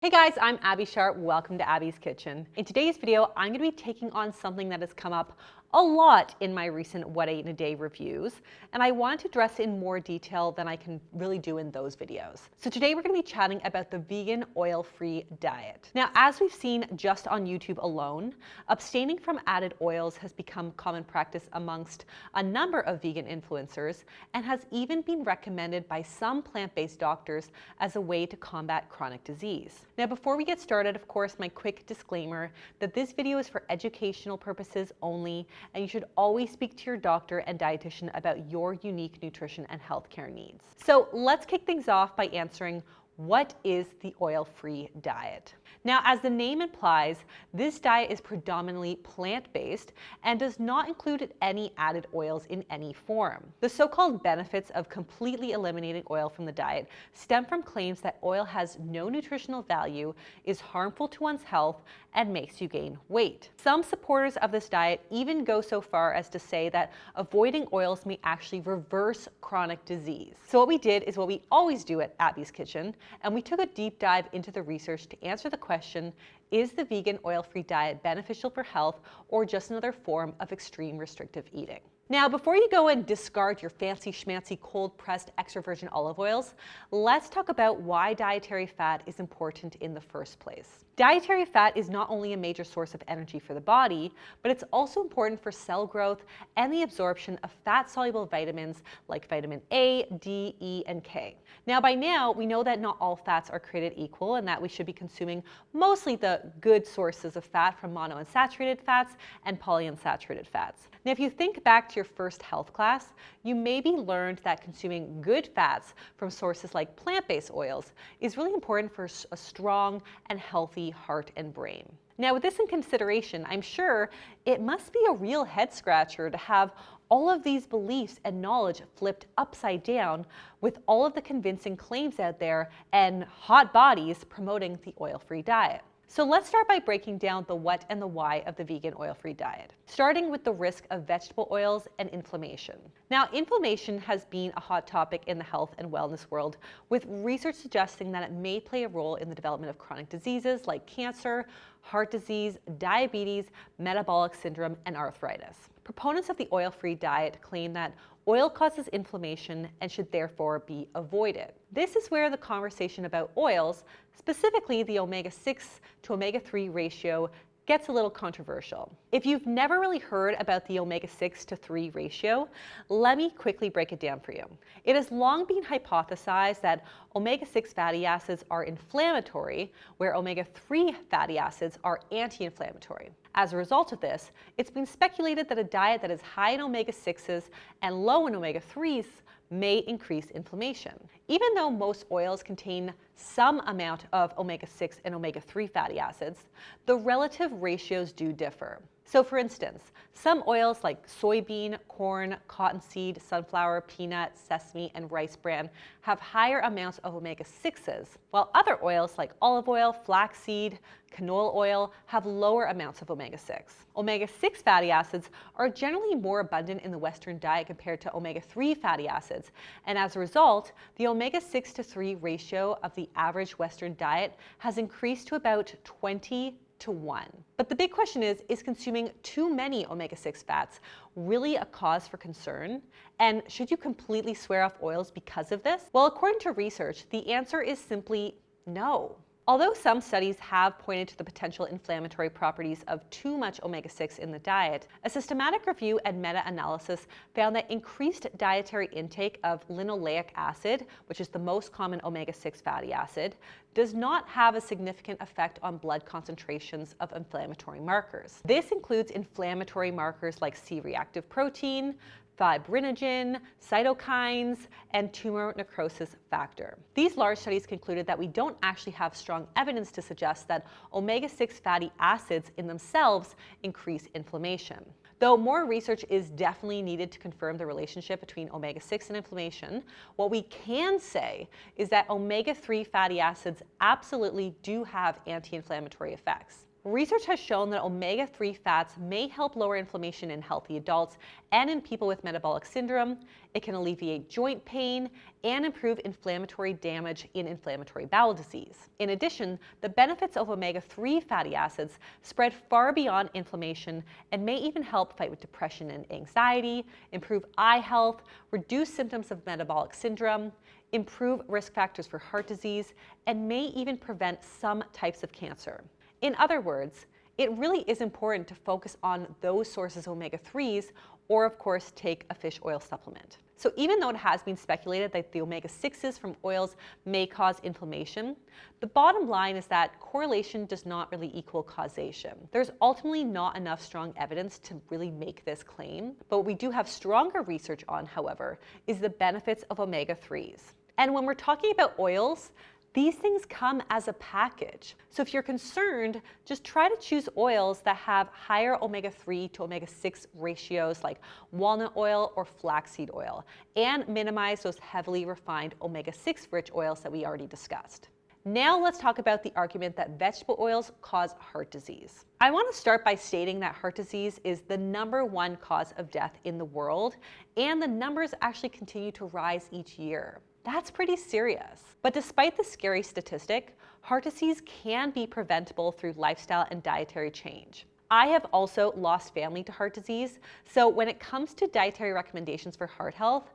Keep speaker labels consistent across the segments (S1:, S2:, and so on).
S1: Hey guys, I'm Abby Sharp. Welcome to Abby's Kitchen. In today's video, I'm going to be taking on something that has come up a lot in my recent What I Ate in a Day reviews, and I want to address it in more detail than I can really do in those videos. So today we're going to be chatting about the vegan oil-free diet. Now, as we've seen just on YouTube alone, abstaining from added oils has become common practice amongst a number of vegan influencers and has even been recommended by some plant-based doctors as a way to combat chronic disease. Now, before we get started, of course, my quick disclaimer that this video is for educational purposes only, and you should always speak to your doctor and dietitian about your unique nutrition and healthcare needs. So let's kick things off by answering, what is the oil-free diet? Now, as the name implies, this diet is predominantly plant-based and does not include any added oils in any form. The so-called benefits of completely eliminating oil from the diet stem from claims that oil has no nutritional value, is harmful to one's health, and makes you gain weight. Some supporters of this diet even go so far as to say that avoiding oils may actually reverse chronic disease. So what we did is what we always do at Abby's Kitchen, and we took a deep dive into the research to answer the question, is the vegan oil-free diet beneficial for health or just another form of extreme restrictive eating? Now, before you go and discard your fancy schmancy cold-pressed extra virgin olive oils, let's talk about why dietary fat is important in the first place. Dietary fat is not only a major source of energy for the body, but it's also important for cell growth and the absorption of fat-soluble vitamins like vitamin A, D, E, and K. Now, by now, we know that not all fats are created equal and that we should be consuming mostly the good sources of fat from monounsaturated fats and polyunsaturated fats. Now, if you think back to your first health class, you maybe learned that consuming good fats from sources like plant-based oils is really important for a strong and healthy heart and brain. Now, with this in consideration, I'm sure it must be a real head scratcher to have all of these beliefs and knowledge flipped upside down with all of the convincing claims out there and hot bodies promoting the oil-free diet. So let's start by breaking down the what and the why of the vegan oil-free diet, starting with the risk of vegetable oils and inflammation. Now, inflammation has been a hot topic in the health and wellness world, with research suggesting that it may play a role in the development of chronic diseases like cancer, heart disease, diabetes, metabolic syndrome, and arthritis. Proponents of the oil-free diet claim that oil causes inflammation and should therefore be avoided. This is where the conversation about oils, specifically the omega-6 to omega-3 ratio, gets a little controversial. If you've never really heard about the omega-6 to 3 ratio, let me quickly break it down for you. It has long been hypothesized that omega-6 fatty acids are inflammatory, where omega-3 fatty acids are anti-inflammatory. As a result of this, it's been speculated that a diet that is high in omega-6s and low in omega-3s may increase inflammation. Even though most oils contain some amount of omega-6 and omega-3 fatty acids, the relative ratios do differ. So for instance, some oils like soybean, corn, cottonseed, sunflower, peanut, sesame, and rice bran have higher amounts of omega-6s, while other oils like olive oil, flaxseed, canola oil have lower amounts of omega-6. Omega-6 fatty acids are generally more abundant in the Western diet compared to omega-3 fatty acids, and as a result, the omega-6 to 3 ratio of the average Western diet has increased to about 20 to 1. But the big question is consuming too many omega-6 fats really a cause for concern? And should you completely swear off oils because of this? Well, according to research, the answer is simply no. Although some studies have pointed to the potential inflammatory properties of too much omega-6 in the diet, a systematic review and meta-analysis found that increased dietary intake of linoleic acid, which is the most common omega-6 fatty acid, does not have a significant effect on blood concentrations of inflammatory markers. This includes inflammatory markers like C-reactive protein, fibrinogen, cytokines, and tumor necrosis factor. These large studies concluded that we don't actually have strong evidence to suggest that omega-6 fatty acids in themselves increase inflammation. Though more research is definitely needed to confirm the relationship between omega-6 and inflammation, what we can say is that omega-3 fatty acids absolutely do have anti-inflammatory effects. Research has shown that omega-3 fats may help lower inflammation in healthy adults and in people with metabolic syndrome. It can alleviate joint pain and improve inflammatory damage in inflammatory bowel disease. In addition, the benefits of omega-3 fatty acids spread far beyond inflammation and may even help fight with depression and anxiety, improve eye health, reduce symptoms of metabolic syndrome, improve risk factors for heart disease, and may even prevent some types of cancer. In other words, it really is important to focus on those sources of omega-3s, or of course take a fish oil supplement. So even though it has been speculated that the omega-6s from oils may cause inflammation, the bottom line is that correlation does not really equal causation. There's ultimately not enough strong evidence to really make this claim, but what we do have stronger research on, however, is the benefits of omega-3s. And when we're talking about oils, these things come as a package. So if you're concerned, just try to choose oils that have higher omega-3 to omega-6 ratios like walnut oil or flaxseed oil, and minimize those heavily refined omega-6 rich oils that we already discussed. Now let's talk about the argument that vegetable oils cause heart disease. I want to start by stating that heart disease is the #1 cause of death in the world, and the numbers actually continue to rise each year. That's pretty serious. But despite the scary statistic, heart disease can be preventable through lifestyle and dietary change. I have also lost family to heart disease, so when it comes to dietary recommendations for heart health,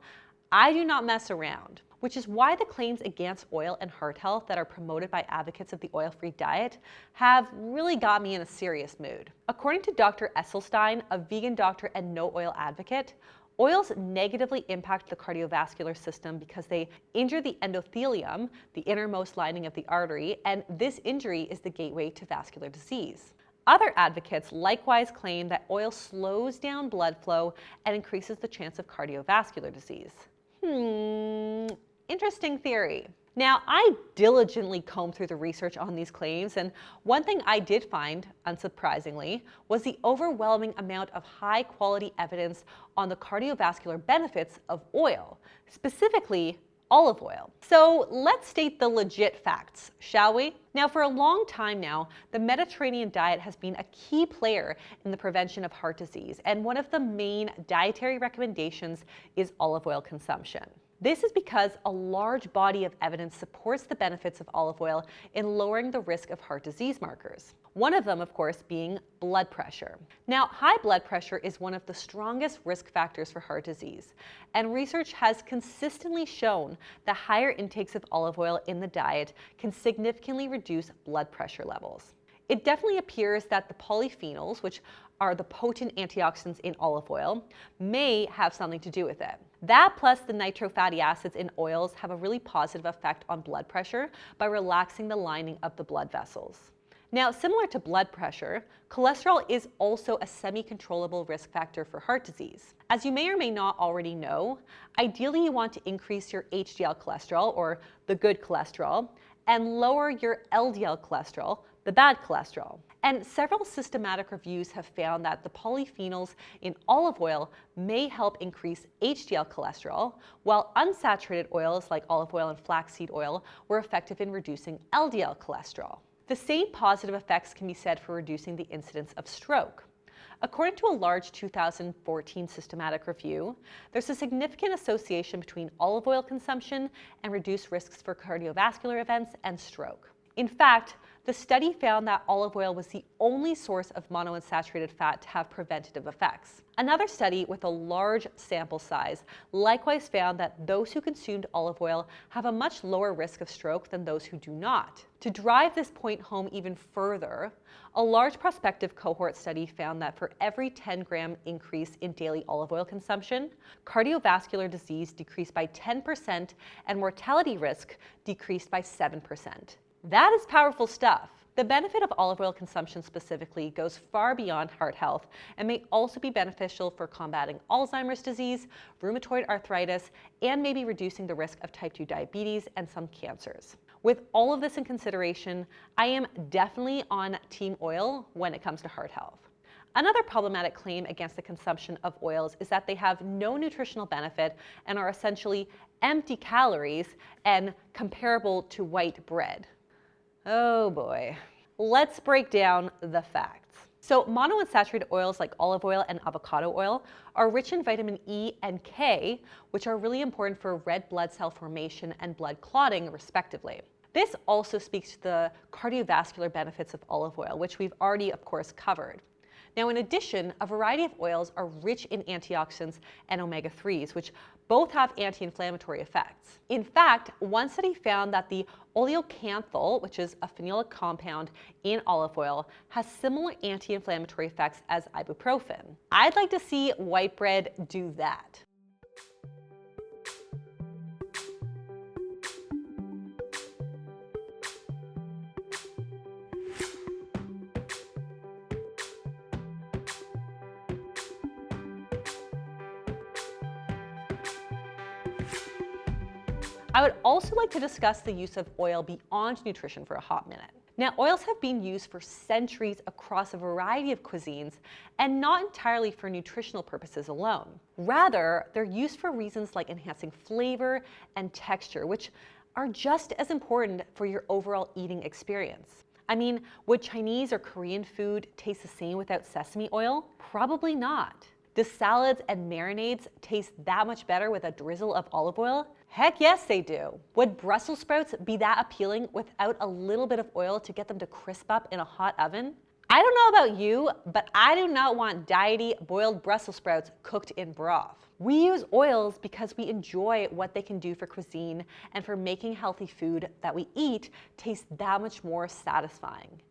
S1: I do not mess around, which is why the claims against oil and heart health that are promoted by advocates of the oil-free diet have really got me in a serious mood. According to Dr. Esselstyn, a vegan doctor and no-oil advocate, oils negatively impact the cardiovascular system because they injure the endothelium, the innermost lining of the artery, and this injury is the gateway to vascular disease. Other advocates likewise claim that oil slows down blood flow and increases the chance of cardiovascular disease. Interesting theory. Now, I diligently combed through the research on these claims, and one thing I did find, unsurprisingly, was the overwhelming amount of high-quality evidence on the cardiovascular benefits of oil, specifically olive oil. So let's state the legit facts, shall we? Now, for a long time now, the Mediterranean diet has been a key player in the prevention of heart disease, and one of the main dietary recommendations is olive oil consumption. This is because a large body of evidence supports the benefits of olive oil in lowering the risk of heart disease markers. One of them, of course, being blood pressure. Now, high blood pressure is one of the strongest risk factors for heart disease, and research has consistently shown that higher intakes of olive oil in the diet can significantly reduce blood pressure levels. It definitely appears that the polyphenols, which are the potent antioxidants in olive oil, may have something to do with it. That plus the nitro fatty acids in oils have a really positive effect on blood pressure by relaxing the lining of the blood vessels. Now, similar to blood pressure, cholesterol is also a semi-controllable risk factor for heart disease. As you may or may not already know, ideally you want to increase your HDL cholesterol, or the good cholesterol, and lower your LDL cholesterol, the bad cholesterol. And several systematic reviews have found that the polyphenols in olive oil may help increase HDL cholesterol, while unsaturated oils like olive oil and flaxseed oil were effective in reducing LDL cholesterol. The same positive effects can be said for reducing the incidence of stroke. According to a large 2014 systematic review, there's a significant association between olive oil consumption and reduced risks for cardiovascular events and stroke. In fact, the study found that olive oil was the only source of monounsaturated fat to have preventative effects. Another study with a large sample size likewise found that those who consumed olive oil have a much lower risk of stroke than those who do not. To drive this point home even further, a large prospective cohort study found that for every 10-gram increase in daily olive oil consumption, cardiovascular disease decreased by 10% and mortality risk decreased by 7%. That is powerful stuff. The benefit of olive oil consumption specifically goes far beyond heart health and may also be beneficial for combating Alzheimer's disease, rheumatoid arthritis, and maybe reducing the risk of type 2 diabetes and some cancers. With all of this in consideration, I am definitely on team oil when it comes to heart health. Another problematic claim against the consumption of oils is that they have no nutritional benefit and are essentially empty calories and comparable to white bread. Oh boy. Let's break down the facts. So monounsaturated oils like olive oil and avocado oil are rich in vitamin E and K, which are really important for red blood cell formation and blood clotting, respectively. This also speaks to the cardiovascular benefits of olive oil, which we've already, of course, covered. Now, in addition, a variety of oils are rich in antioxidants and omega-3s, which both have anti-inflammatory effects. In fact, one study found that the oleocanthal, which is a phenolic compound in olive oil, has similar anti-inflammatory effects as ibuprofen. I'd like to see white bread do that. I would also like to discuss the use of oil beyond nutrition for a hot minute. Now, oils have been used for centuries across a variety of cuisines and not entirely for nutritional purposes alone. Rather, they're used for reasons like enhancing flavor and texture, which are just as important for your overall eating experience. I mean, would Chinese or Korean food taste the same without sesame oil? Probably not. Do salads and marinades taste that much better with a drizzle of olive oil? Heck yes, they do. Would Brussels sprouts be that appealing without a little bit of oil to get them to crisp up in a hot oven? I don't know about you, but I do not want diety boiled Brussels sprouts cooked in broth. We use oils because we enjoy what they can do for cuisine and for making healthy food that we eat taste that much more satisfying.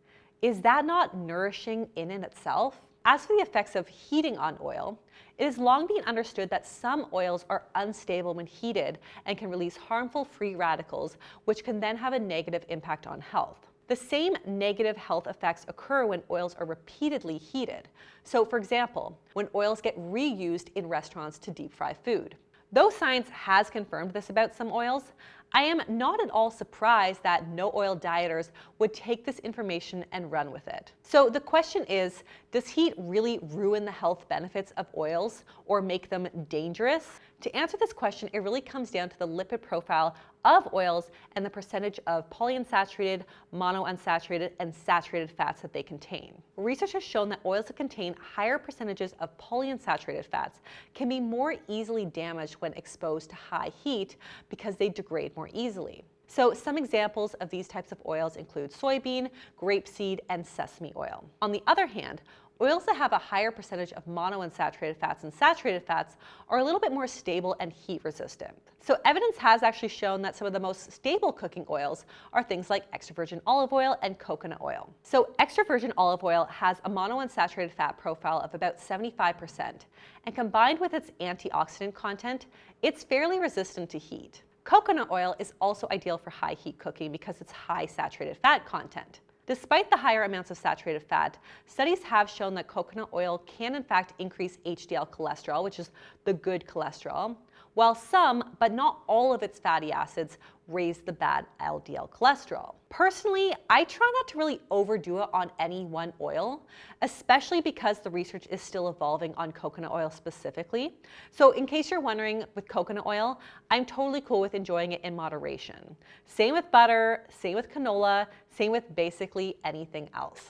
S1: Is that not nourishing in and itself? As for the effects of heating on oil, it has long been understood that some oils are unstable when heated and can release harmful free radicals, which can then have a negative impact on health. The same negative health effects occur when oils are repeatedly heated. So, for example, when oils get reused in restaurants to deep fry food. Though science has confirmed this about some oils, I am not at all surprised that no oil dieters would take this information and run with it. So the question is, does heat really ruin the health benefits of oils or make them dangerous? To answer this question, it really comes down to the lipid profile of oils and the percentage of polyunsaturated, monounsaturated, and saturated fats that they contain. Research has shown that oils that contain higher percentages of polyunsaturated fats can be more easily damaged when exposed to high heat because they degrade more easily. So some examples of these types of oils include soybean, grapeseed, and sesame oil. On the other hand, oils that have a higher percentage of monounsaturated fats and saturated fats are a little bit more stable and heat resistant. So evidence has actually shown that some of the most stable cooking oils are things like extra virgin olive oil and coconut oil. So extra virgin olive oil has a monounsaturated fat profile of about 75%, and combined with its antioxidant content, it's fairly resistant to heat. Coconut oil is also ideal for high heat cooking because it's high saturated fat content. Despite the higher amounts of saturated fat, studies have shown that coconut oil can in fact increase HDL cholesterol, which is the good cholesterol, while some, but not all of its fatty acids raise the bad LDL cholesterol. Personally, I try not to really overdo it on any one oil, especially because the research is still evolving on coconut oil specifically. So in case you're wondering, with coconut oil, I'm totally cool with enjoying it in moderation. Same with butter, same with canola, same with basically anything else.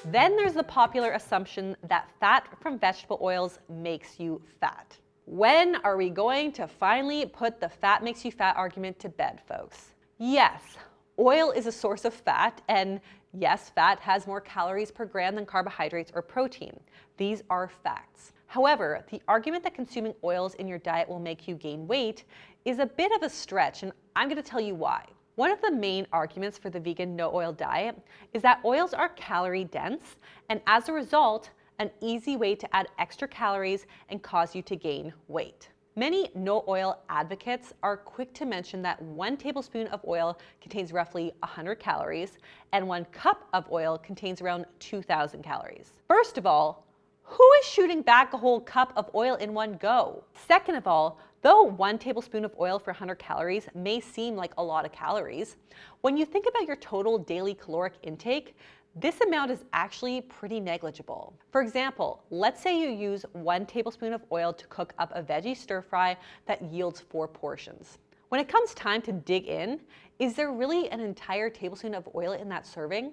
S1: Then there's the popular assumption that fat from vegetable oils makes you fat. When are we going to finally put the fat makes you fat argument to bed, folks? Yes, oil is a source of fat, and yes, fat has more calories per gram than carbohydrates or protein. These are facts. However, the argument that consuming oils in your diet will make you gain weight is a bit of a stretch, and I'm going to tell you why. One of the main arguments for the vegan no-oil diet is that oils are calorie dense, and as a result, an easy way to add extra calories and cause you to gain weight. Many no-oil advocates are quick to mention that 1 tablespoon of oil contains roughly 100 calories, and 1 cup of oil contains around 2,000 calories. First of all, who is shooting back a whole cup of oil in one go? Second of all, though 1 tablespoon of oil for 100 calories may seem like a lot of calories, when you think about your total daily caloric intake, This amount is actually pretty negligible. For example, let's say you use 1 tablespoon of oil to cook up a veggie stir fry that yields 4 portions. When it comes time to dig in, is there really an entire tablespoon of oil in that serving?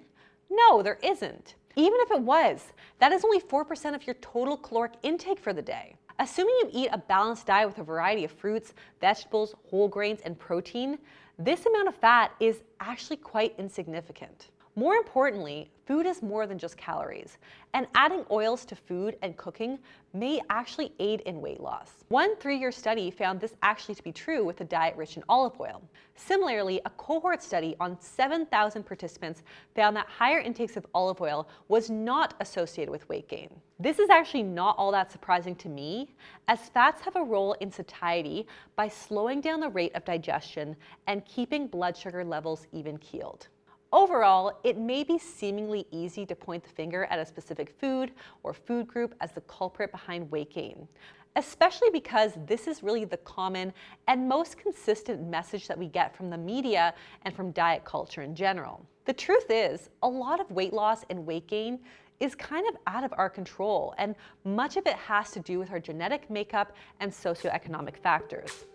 S1: No, there isn't. Even if it was, that is only 4% of your total caloric intake for the day. Assuming you eat a balanced diet with a variety of fruits, vegetables, whole grains, and protein, this amount of fat is actually quite insignificant. More importantly, food is more than just calories, and adding oils to food and cooking may actually aid in weight loss. One 3-year study found this actually to be true with a diet rich in olive oil. Similarly, a cohort study on 7,000 participants found that higher intakes of olive oil was not associated with weight gain. This is actually not all that surprising to me, as fats have a role in satiety by slowing down the rate of digestion and keeping blood sugar levels even-keeled. Overall, it may be seemingly easy to point the finger at a specific food or food group as the culprit behind weight gain, especially because this is really the common and most consistent message that we get from the media and from diet culture in general. The truth is, a lot of weight loss and weight gain is kind of out of our control, and much of it has to do with our genetic makeup and socioeconomic factors.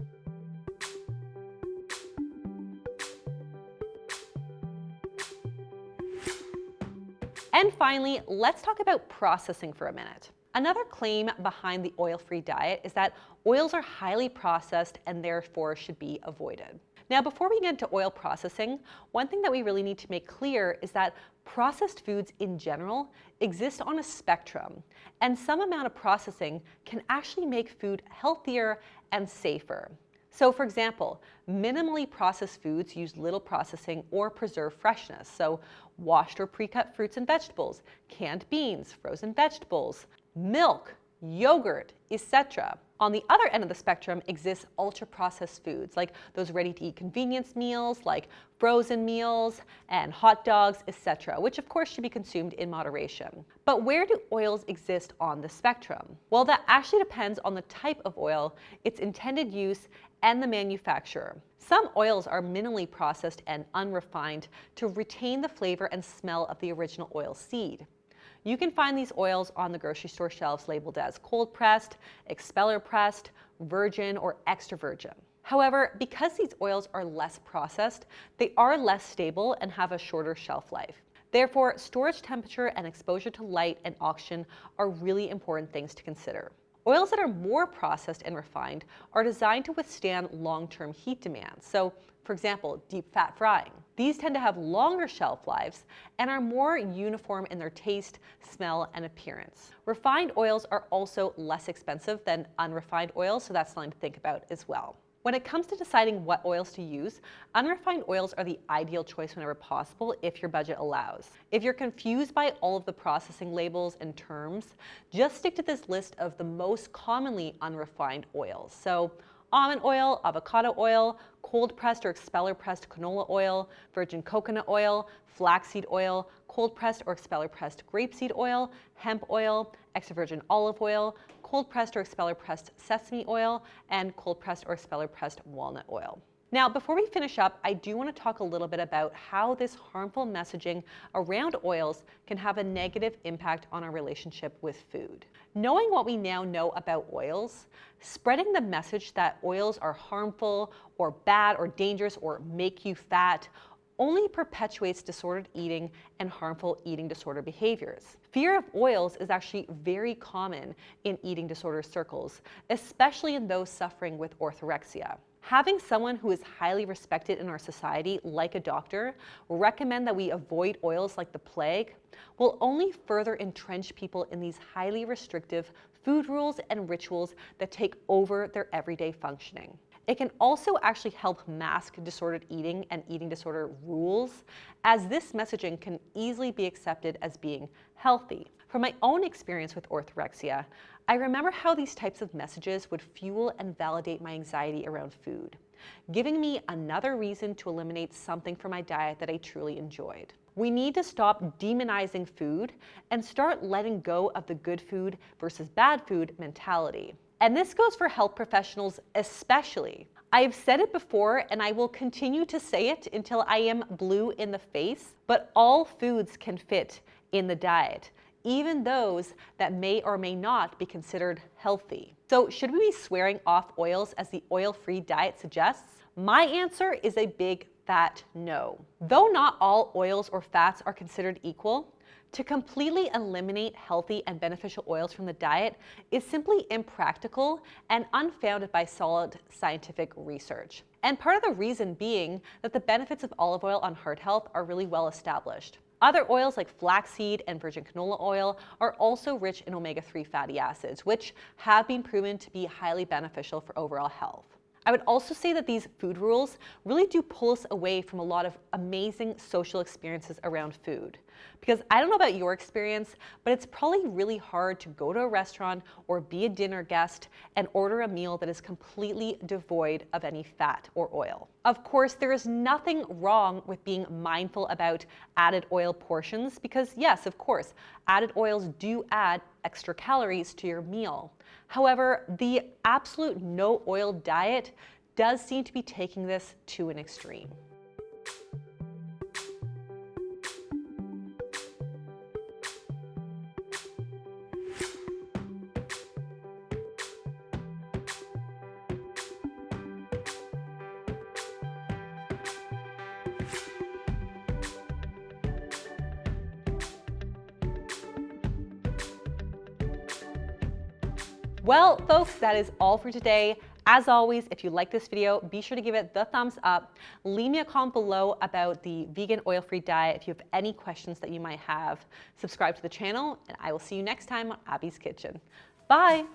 S1: And finally, let's talk about processing for a minute. Another claim behind the oil-free diet is that oils are highly processed and therefore should be avoided. Now, before we get into oil processing, one thing that we really need to make clear is that processed foods in general exist on a spectrum, and some amount of processing can actually make food healthier and safer. So for example, minimally processed foods use little processing or preserve freshness. So washed or pre-cut fruits and vegetables, canned beans, frozen vegetables, milk, yogurt, etc. On the other end of the spectrum exists ultra-processed foods, like those ready-to-eat convenience meals, like frozen meals and hot dogs, etc., which of course should be consumed in moderation. But where do oils exist on the spectrum? Well, that actually depends on the type of oil, its intended use, and the manufacturer. Some oils are minimally processed and unrefined to retain the flavor and smell of the original oil seed. You can find these oils on the grocery store shelves labeled as cold pressed, expeller pressed, virgin, or extra virgin. However, because these oils are less processed, they are less stable and have a shorter shelf life. Therefore, storage temperature and exposure to light and oxygen are really important things to consider. Oils that are more processed and refined are designed to withstand long-term heat demands. So, for example, deep fat frying. These tend to have longer shelf lives and are more uniform in their taste, smell, and appearance. Refined oils are also less expensive than unrefined oils, so that's something to think about as well. When it comes to deciding what oils to use, unrefined oils are the ideal choice whenever possible if your budget allows. If you're confused by all of the processing labels and terms, just stick to this list of the most commonly unrefined oils. So almond oil, avocado oil, cold pressed or expeller pressed canola oil, virgin coconut oil, flaxseed oil, cold pressed or expeller pressed grapeseed oil, hemp oil, extra virgin olive oil, cold pressed or expeller pressed sesame oil, and cold pressed or expeller pressed walnut oil. Now, before we finish up, I do want to talk a little bit about how this harmful messaging around oils can have a negative impact on our relationship with food. Knowing what we now know about oils, spreading the message that oils are harmful or bad or dangerous or make you fat only perpetuates disordered eating and harmful eating disorder behaviors. Fear of oils is actually very common in eating disorder circles, especially in those suffering with orthorexia. Having someone who is highly respected in our society, like a doctor, recommend that we avoid oils like the plague will only further entrench people in these highly restrictive food rules and rituals that take over their everyday functioning. It can also actually help mask disordered eating and eating disorder rules, as this messaging can easily be accepted as being healthy. From my own experience with orthorexia, I remember how these types of messages would fuel and validate my anxiety around food, giving me another reason to eliminate something from my diet that I truly enjoyed. We need to stop demonizing food and start letting go of the good food versus bad food mentality. And this goes for health professionals especially. I've said it before and I will continue to say it until I am blue in the face, but all foods can fit in the diet, even those that may or may not be considered healthy. So should we be swearing off oils as the oil-free diet suggests? My answer is a big fat no. Though not all oils or fats are considered equal, to completely eliminate healthy and beneficial oils from the diet is simply impractical and unfounded by solid scientific research. And part of the reason being that the benefits of olive oil on heart health are really well established. Other oils like flaxseed and virgin canola oil are also rich in omega-3 fatty acids, which have been proven to be highly beneficial for overall health. I would also say that these food rules really do pull us away from a lot of amazing social experiences around food. Because I don't know about your experience, but it's probably really hard to go to a restaurant or be a dinner guest and order a meal that is completely devoid of any fat or oil. Of course, there is nothing wrong with being mindful about added oil portions because yes, of course, added oils do add extra calories to your meal. However, the absolute no oil diet does seem to be taking this to an extreme. Well, folks, that is all for today. As always, if you like this video, be sure to give it the thumbs up. Leave me a comment below about the vegan oil-free diet if you have any questions that you might have. Subscribe to the channel, and I will see you next time on Abby's Kitchen. Bye.